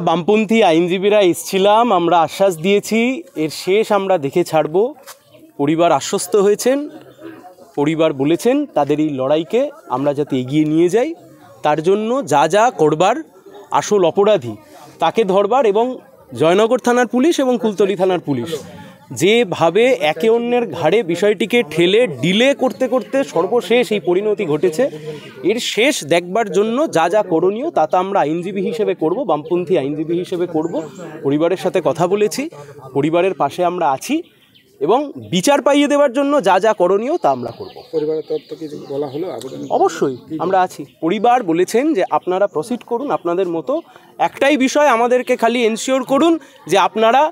বামপন্থী আইনজীবীরা এসেছিলাম, আমরা আশ্বাস দিয়েছি এর শেষ আমরা দেখে ছাড়ব। পরিবার আশ্বস্ত হয়েছেন, পরিবার বলেছেন তাদের এই লড়াইকে আমরা যাতে এগিয়ে নিয়ে যাই, তার জন্য যা যা করবার, আসল অপরাধী তাকে ধরবার, এবং জয়নগর থানার পুলিশ এবং কুলতলি থানার পুলিশ যেভাবে একে অন্যের ঘাড়ে বিষয়টিকে ঠেলে ডিলে করতে করতে সর্বশেষ এই পরিণতি ঘটেছে, এর শেষ দেখবার জন্য যা যা করণীয় তা আমরা আইনজীবী হিসেবে করব, বামপন্থী আইনজীবী হিসেবে করব। পরিবারের সাথে কথা বলেছি, পরিবারের পাশে আমরা আছি এবং বিচার পাইয়ে দেওয়ার জন্য যা যা করণীয় তা আমরা করব। পরিবারের তরফ থেকে কিছু বলা হলো? অবশ্যই আমরা আছি। পরিবার বলেছেন যে আপনারা প্রসিড করুন আপনাদের মতো, একটাই বিষয় আমাদেরকে খালি এনশিওর করুন যে আপনারা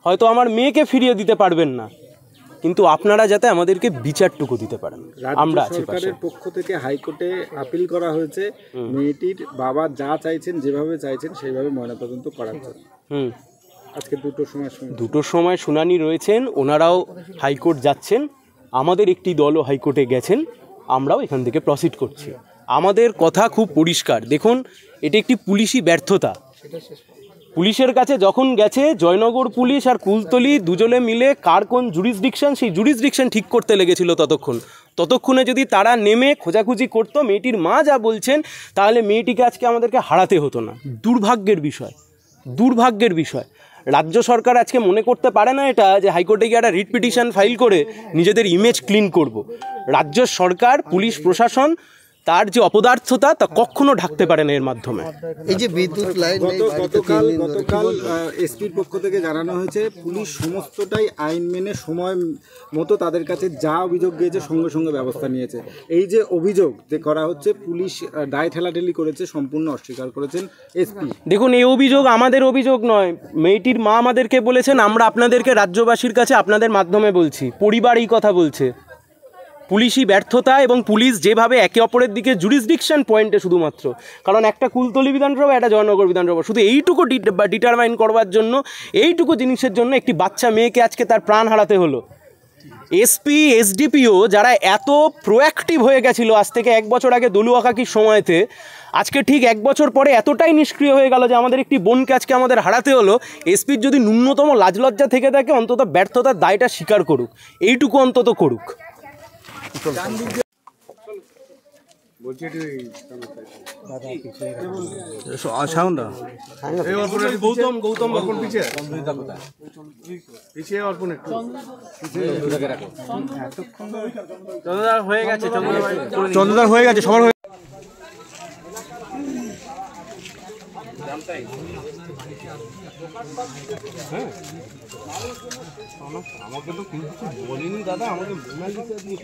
হয়তো আমার মেয়েকে ফিরিয়ে দিতে পারবেন না, কিন্তু আপনারা যাতে আমাদেরকে বিচারটুকু দিতে পারেন। আমরা আছি। সরকারের পক্ষ থেকে হাইকোর্টে আপিল করা হয়েছে মেয়েটির বাবা যা চাইছেন, যেভাবে চাইছেন সেইভাবে ময়নাতদন্ত করার জন্য। আজকে দুটোর সময় শুনানি রয়েছেন, ওনারাও হাইকোর্ট যাচ্ছেন, আমাদের একটি দলও হাইকোর্টে গেছেন, আমরাও এখান থেকে প্রসিড করছি। আমাদের কথা খুব পরিষ্কার, দেখুন এটা একটি পুলিশি ব্যর্থতা। পুলিশের কাছে যখন গেছে জয়নগর পুলিশ আর কুলতলি দুজনে মিলে কার কোন জুরিসডিকশন, সেই জুরিসডিকশন ঠিক করতে লেগেছিল ততক্ষণে যদি তারা নেমে খোঁজাখুঁজি করতো মেয়েটির মা যা বলছেন, তাহলে মেয়েটিকে আজকে আমাদেরকে হারাতে হতো না। দুর্ভাগ্যের বিষয় রাজ্য সরকার আজকে মনে করতে পারে না এটা যে হাইকোর্টে গিয়ে একটা রিট পিটিশন ফাইল করে নিজেদের ইমেজ ক্লিন করব। রাজ্য সরকার, পুলিশ প্রশাসন তার যে অপদার্থতা তা কখনো ঢাকতে পারে না এর মাধ্যমে। এই যে বিদ্যুৎ লাইন, গতকাল এসপির পক্ষ থেকে জানানো হয়েছে পুলিশ সমস্তটাই আইন মেনে সময় মতো তাদের কাছে যা অভিযোগ গিয়েছে সঙ্গে সঙ্গে ব্যবস্থা নিয়েছে। এই যে অভিযোগ যে করা হচ্ছে পুলিশ দায় ঠেলাঠেলি করেছে, সম্পূর্ণ অস্বীকার করেছেন এসপি। দেখুন এই অভিযোগ আমাদের অভিযোগ নয়, মেয়েটির মা আমাদেরকে বলেছেন, আমরা আপনাদেরকে রাজ্যবাসীর কাছে আপনাদের মাধ্যমে বলছি, পরিবার এই কথা বলছে। পুলিশি ব্যর্থতা এবং পুলিশ যেভাবে একে অপরের দিকে জুরিসডিকশন পয়েন্টে শুধুমাত্র, কারণ একটা কুলতলি বিধানসভা একটা জয়নগর বিধানসভা, শুধু এইটুকু ডিটারমাইন করবার জন্য, এইটুকু জিনিসের জন্য একটি বাচ্চা মেয়েকে আজকে তার প্রাণ হারাতে হলো। এসপি এসডিপিও যারা এত প্রোঅ্যাক্টিভ হয়ে গেছিলো আজ থেকে 1 বছর আগে দলুয়া কাকির সময়তে, আজকে ঠিক 1 বছর পরে এতটাই নিষ্ক্রিয় হয়ে গেল যে আমাদের একটি বোনকে আজকে আমাদের হারাতে হলো। এসপির যদি ন্যূনতম লাজলজ্জা থেকে থাকে অন্তত ব্যর্থতার দায়টা স্বীকার করুক, এইটুকু অন্তত করুক। চন্দ্রদার হয়ে গেছে সবার আমাকে তো কিছু বলিনি দাদা, আমাকে মোনালিসা দিয়ে